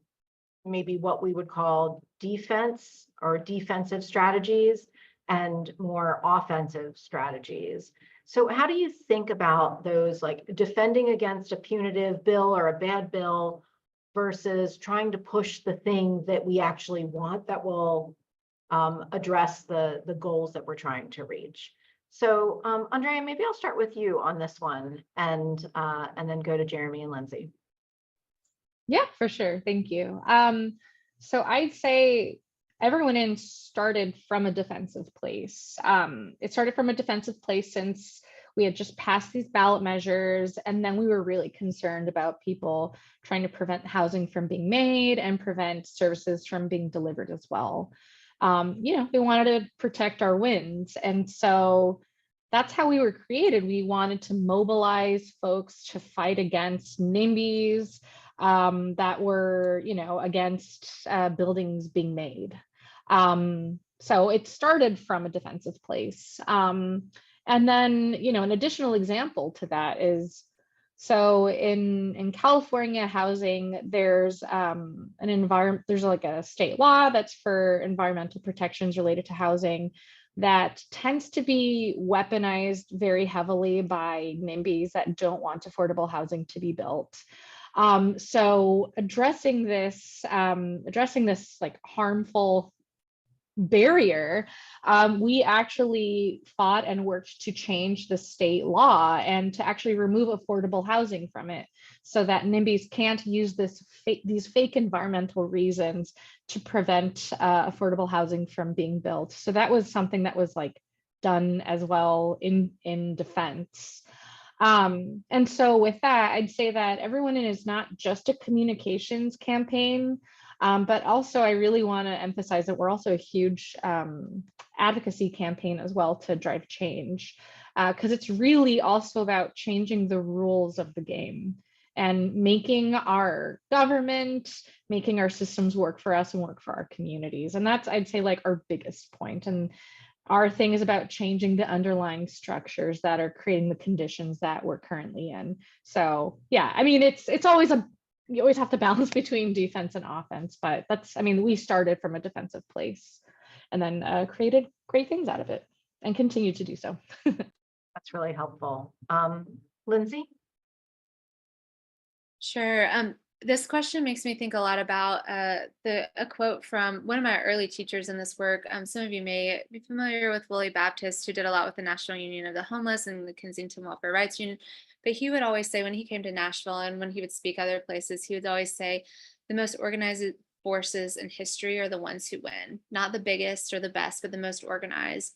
S1: maybe what we would call defense or defensive strategies and more offensive strategies. So how do you think about those, like defending against a punitive bill or a bad bill versus trying to push the thing that we actually want that will address the goals that we're trying to reach? So Andrea, maybe I'll start with you on this one, and then go to Jeremy and Lindsay.
S2: Yeah, for sure. Thank you. So I'd say everyone started from a defensive place. It started from a defensive place since we had just passed these ballot measures, and then we were really concerned about people trying to prevent housing from being made and prevent services from being delivered as well. We wanted to protect our wins, and so that's how we were created. We wanted to mobilize folks to fight against NIMBYs that were, against buildings being made. So it started from a defensive place. And then, an additional example to that is, so in California housing, there's there's like a state law that's for environmental protections related to housing that tends to be weaponized very heavily by NIMBYs that don't want affordable housing to be built. So addressing this like harmful barrier, we actually fought and worked to change the state law and to actually remove affordable housing from it, so that NIMBYs can't use these fake environmental reasons to prevent affordable housing from being built. So that was something that was like done as well in defense. And so with that, I'd say that Everyone In is not just a communications campaign, but also I really want to emphasize that we're also a huge advocacy campaign as well to drive change, because it's really also about changing the rules of the game and making our government, making our systems work for us and work for our communities. And that's, I'd say, like our biggest point. And our thing is about changing the underlying structures that are creating the conditions that we're currently in. So yeah, I mean, it's always you always have to balance between defense and offense, but we started from a defensive place and then created great things out of it and continue to do so.
S1: That's really helpful. Lindsay?
S4: Sure. This question makes me think a lot about a quote from one of my early teachers in this work. Some of you may be familiar with Willie Baptist, who did a lot with the National Union of the Homeless and the Kensington Welfare Rights Union. But he would always say, when he came to Nashville and when he would speak other places, he would always say, the most organized forces in history are the ones who win, not the biggest or the best, but the most organized.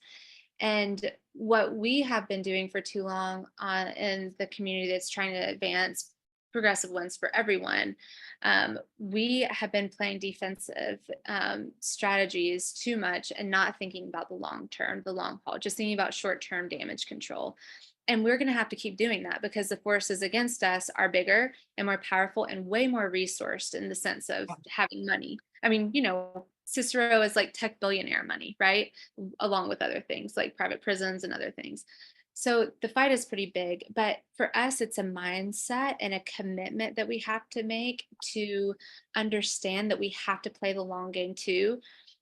S4: And what we have been doing for too long in the community that's trying to advance progressive ones for everyone. We have been playing defensive strategies too much and not thinking about the long term, the long haul, just thinking about short-term damage control. And we're going to have to keep doing that because the forces against us are bigger and more powerful and way more resourced in the sense of having money. I mean, you know, Cicero is like tech billionaire money, right? Along with other things like private prisons and other things. So the fight is pretty big, but for us, it's a mindset and a commitment that we have to make to understand that we have to play the long game too.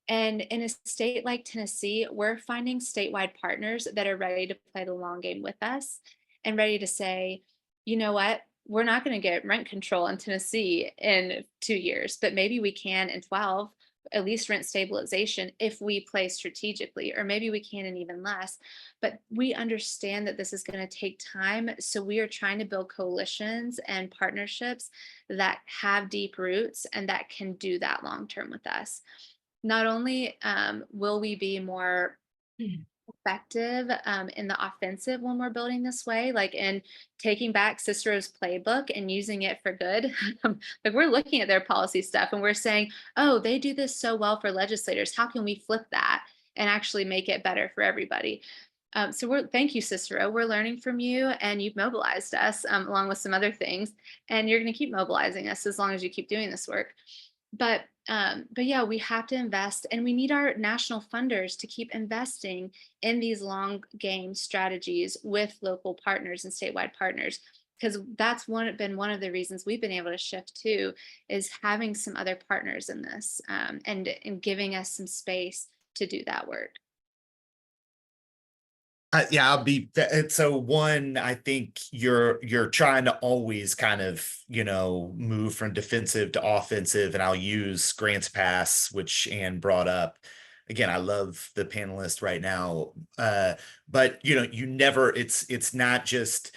S4: And in a state like Tennessee, we're finding statewide partners that are ready to play the long game with us and ready to say, you know what, we're not going to get rent control in Tennessee in 2 years, but maybe we can in 12, at least rent stabilization if we play strategically, or maybe we can in even less. But we understand that this is going to take time. So we are trying to build coalitions and partnerships that have deep roots and that can do that long term with us. Not only will we be more effective in the offensive when we're building this way, like in taking back Cicero's playbook and using it for good. Like we're looking at their policy stuff and we're saying, oh, they do this so well for legislators. How can we flip that and actually make it better for everybody? So thank you, Cicero. We're learning from you, and you've mobilized us along with some other things, and you're going to keep mobilizing us as long as you keep doing this work. But yeah, we have to invest, and we need our national funders to keep investing in these long game strategies with local partners and statewide partners, because that's been one of the reasons we've been able to shift too, is having some other partners in this and giving us some space to do that work.
S3: Yeah, so one, I think you're trying to always kind of, you know, move from defensive to offensive, and I'll use Grants Pass, which Ann brought up. Again, I love the panelist right now, but you know, it's not just,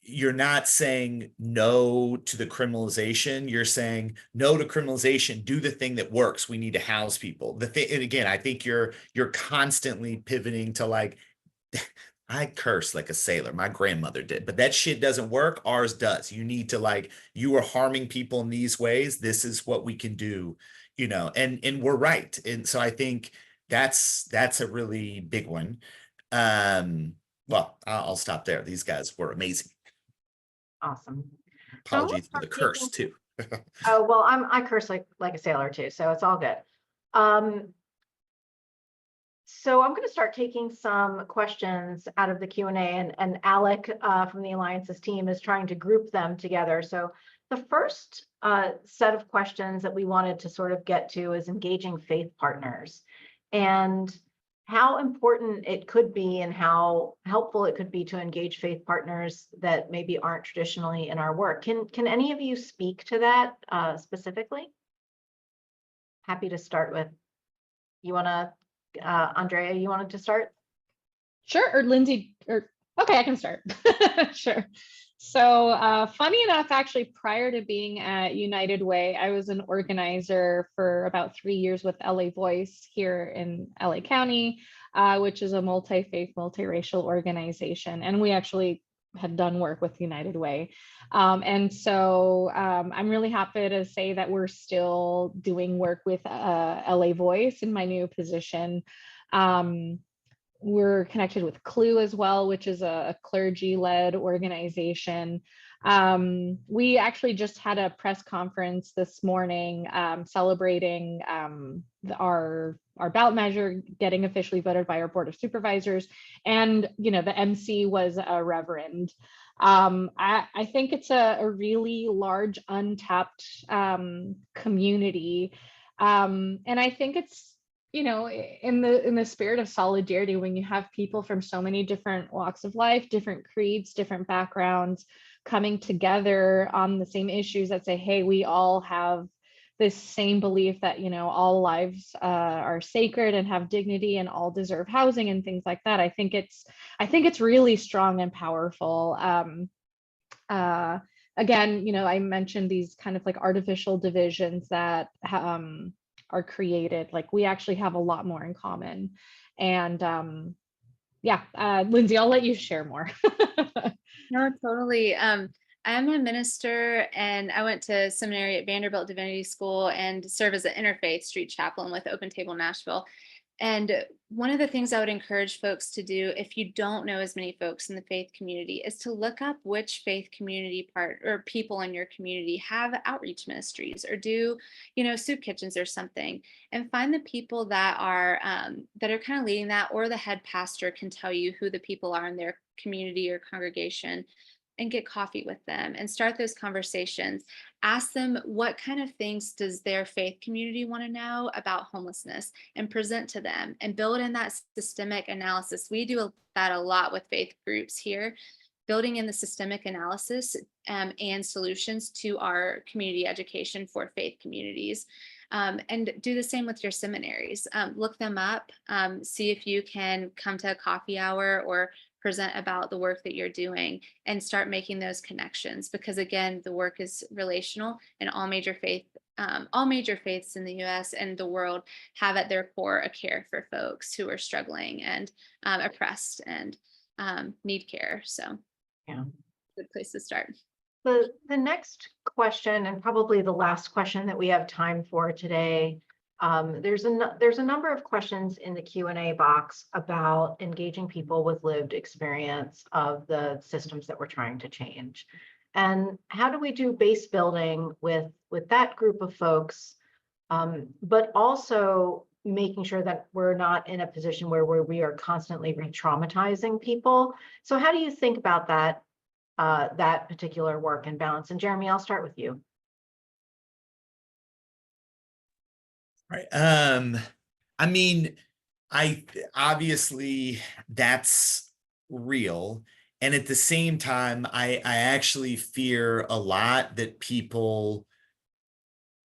S3: you're not saying no to the criminalization. You're saying no to criminalization. Do the thing that works. We need to house people. The thing, and again, I think you're constantly pivoting to like, I curse like a sailor. My grandmother did, but that shit doesn't work. Ours does. You need to like, you are harming people in these ways. This is what we can do, you know, and we're right. And so I think that's a really big one. Well, I'll stop there. These guys were amazing.
S1: Awesome.
S3: Apologies for the curse too.
S1: Oh, well, I curse like a sailor too, so it's all good. So I'm going to start taking some questions out of the Q&A, and Alec from the Alliances team is trying to group them together. So the first set of questions that we wanted to sort of get to is engaging faith partners and how important it could be and how helpful it could be to engage faith partners that maybe aren't traditionally in our work. Can any of you speak to that specifically? Happy to start with, you want to, Andrea, you wanted to start?
S2: Sure, or Lindsay, or okay, I can start. Sure. So funny enough, actually, prior to being at United Way, I was an organizer for about 3 years with LA Voice here in LA County, which is a multi-faith, multiracial organization. And we actually had done work with United Way. And so I'm really happy to say that we're still doing work with LA Voice in my new position. We're connected with Clue as well, which is a clergy-led organization. We actually just had a press conference this morning celebrating our ballot measure getting officially voted by our Board of Supervisors. And, you know, the MC was a reverend. I think it's a really large untapped community. And I think it's, you know, in the spirit of solidarity, when you have people from so many different walks of life, different creeds, different backgrounds coming together on the same issues that say, hey, we all have this same belief that, you know, all lives are sacred and have dignity and all deserve housing and things like that. I think it's really strong and powerful. Again, you know, I mentioned these kind of like artificial divisions that are created. Like we actually have a lot more in common. And yeah, Lindsay, I'll let you share more.
S4: No, totally. I'm a minister, and I went to seminary at Vanderbilt Divinity School and serve as an interfaith street chaplain with Open Table Nashville. And one of the things I would encourage folks to do, if you don't know as many folks in the faith community, is to look up which faith community part or people in your community have outreach ministries or do, soup kitchens or something, and find the people that are kind of leading that, or the head pastor can tell you who the people are in their community or congregation, and get coffee with them and start those conversations. Ask them what kind of things does their faith community want to know about homelessness, and present to them and build in that systemic analysis. We do that a lot with faith groups here, building in the systemic analysis and solutions to our community education for faith communities. And do the same with your seminaries. Look them up, see if you can come to a coffee hour or present about the work that you're doing, and start making those connections, because again, the work is relational, and all major faiths in the US and the world have at their core a care for folks who are struggling and oppressed and need care. So
S1: Yeah.
S4: good place to start.
S1: The next question, and probably the last question that we have time for today, there's a number of questions in the Q&A box about engaging people with lived experience of the systems that we're trying to change. And how do we do base building with that group of folks, but also making sure that we're not in a position where we are constantly re-traumatizing people. So how do you think about that particular work and balance? And Jeremy, I'll start with you.
S3: Right. I mean, obviously that's real. And at the same time, I actually fear a lot that people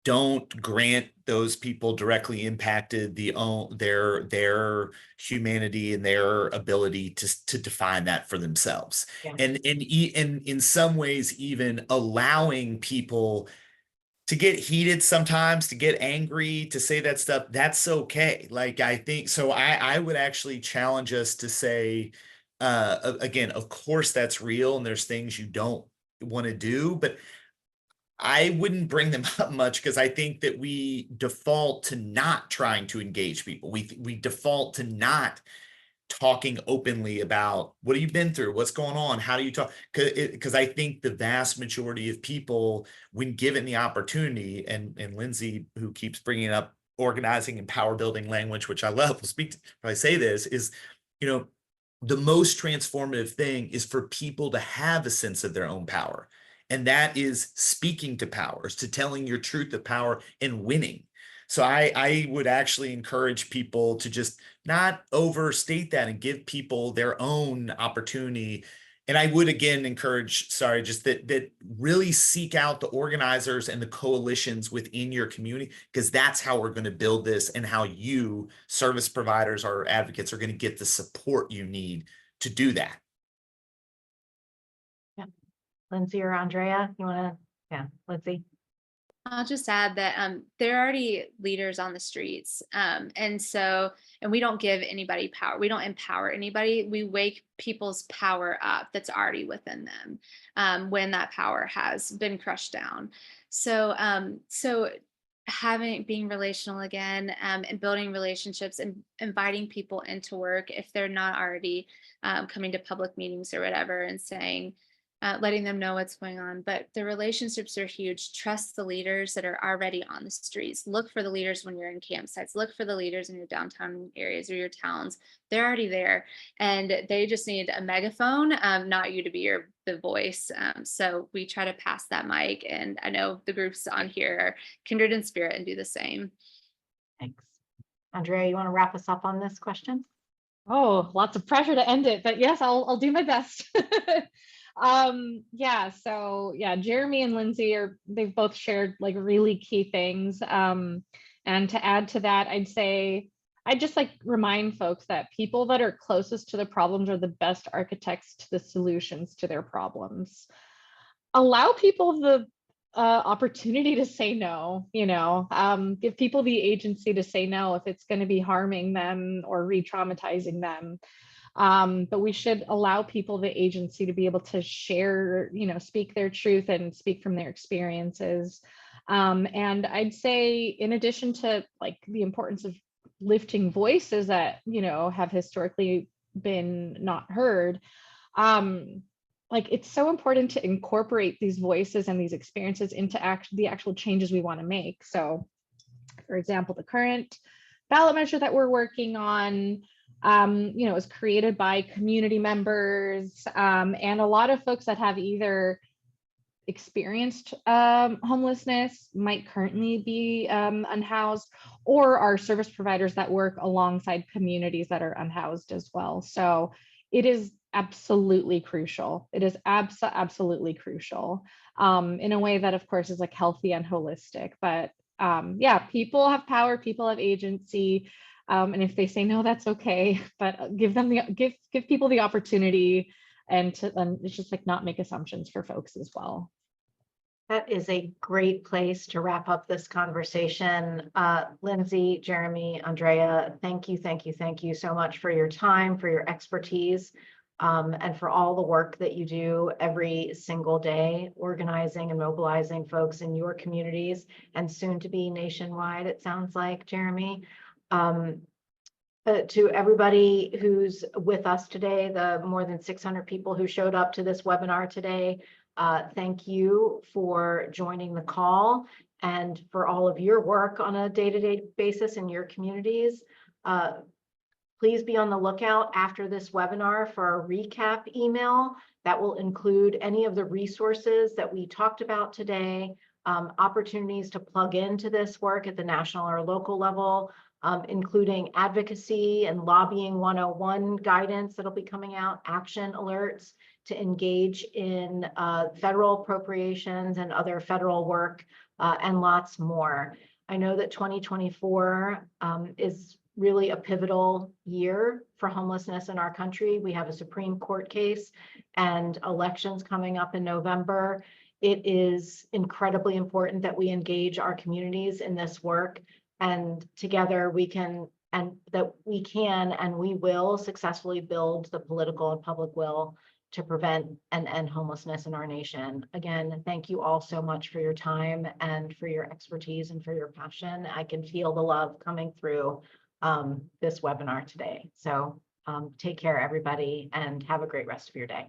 S3: don't grant those people directly impacted their humanity and their ability to define that for themselves.
S1: Yeah.
S3: And in some ways, even allowing people to get heated sometimes, to get angry, to say that stuff, that's okay. Like, I think, so I would actually challenge us to say, again, of course that's real and there's things you don't want to do, but I wouldn't bring them up much, because I think that we default to not trying to engage people. We default to not talking openly about what have you been through, what's going on, how do you talk, because I think the vast majority of people, when given the opportunity, and Lindsay, who keeps bringing up organizing and power building language, which I love, will speak to, if I say this, is, the most transformative thing is for people to have a sense of their own power, and that is speaking to powers, to telling your truth of power and winning. So I would actually encourage people to just not overstate that and give people their own opportunity. And I would again encourage, just that really seek out the organizers and the coalitions within your community, because that's how we're going to build this, and how you, service providers or advocates, are going to get the support you need to do that.
S1: Yeah. Lindsay or Andrea, you want to? Yeah, Lindsay.
S4: I'll just add that there are already leaders on the streets. And we don't give anybody power. We don't empower anybody. We wake people's power up that's already within them when that power has been crushed down. So, being relational again, and building relationships and inviting people into work if they're not already coming to public meetings or whatever, and saying, letting them know what's going on. But the relationships are huge. Trust the leaders that are already on the streets. Look for the leaders when you're in campsites. Look for the leaders in your downtown areas or your towns. They're already there, and they just need a megaphone, not you to be the voice. So we try to pass that mic, and I know the groups on here are kindred in spirit and do the same.
S1: Thanks. Andrea, you want to wrap us up on this question?
S2: Oh, lots of pressure to end it, but yes, I'll do my best. Jeremy and Lindsay they've both shared like really key things. And to add to that, I'd just like remind folks that people that are closest to the problems are the best architects to the solutions to their problems. Allow people the opportunity to say no, give people the agency to say no if it's going to be harming them or re-traumatizing them. But we should allow people the agency to be able to share, speak their truth and speak from their experiences. And I'd say, in addition to like the importance of lifting voices that, have historically been not heard, like it's so important to incorporate these voices and these experiences into the actual changes we want to make. So, for example, the current ballot measure that we're working on, is created by community members, and a lot of folks that have either experienced homelessness, might currently be unhoused, or are service providers that work alongside communities that are unhoused as well. So it is absolutely crucial. It is absolutely crucial, in a way that, of course, is like healthy and holistic. But yeah, people have power, people have agency. And if they say no, that's okay. But give people the opportunity, and it's just like not make assumptions for folks as well.
S1: That is a great place to wrap up this conversation. Lindsay, Jeremy, Andrea, thank you so much for your time, for your expertise, and for all the work that you do every single day, organizing and mobilizing folks in your communities, and soon to be nationwide, it sounds like, Jeremy. To everybody who's with us today, the more than 600 people who showed up to this webinar today, thank you for joining the call and for all of your work on a day-to-day basis in your communities. Please be on the lookout after this webinar for a recap email that will include any of the resources that we talked about today, opportunities to plug into this work at the national or local level, including advocacy and lobbying 101 guidance that'll be coming out, action alerts to engage in federal appropriations and other federal work, and lots more. I know that 2024 is really a pivotal year for homelessness in our country. We have a Supreme Court case and elections coming up in November. It is incredibly important that we engage our communities in this work, and together we can and we will successfully build the political and public will to prevent and end homelessness in our nation. Again, thank you all so much for your time and for your expertise and for your passion. I can feel the love coming through this webinar today. So take care, everybody, and have a great rest of your day.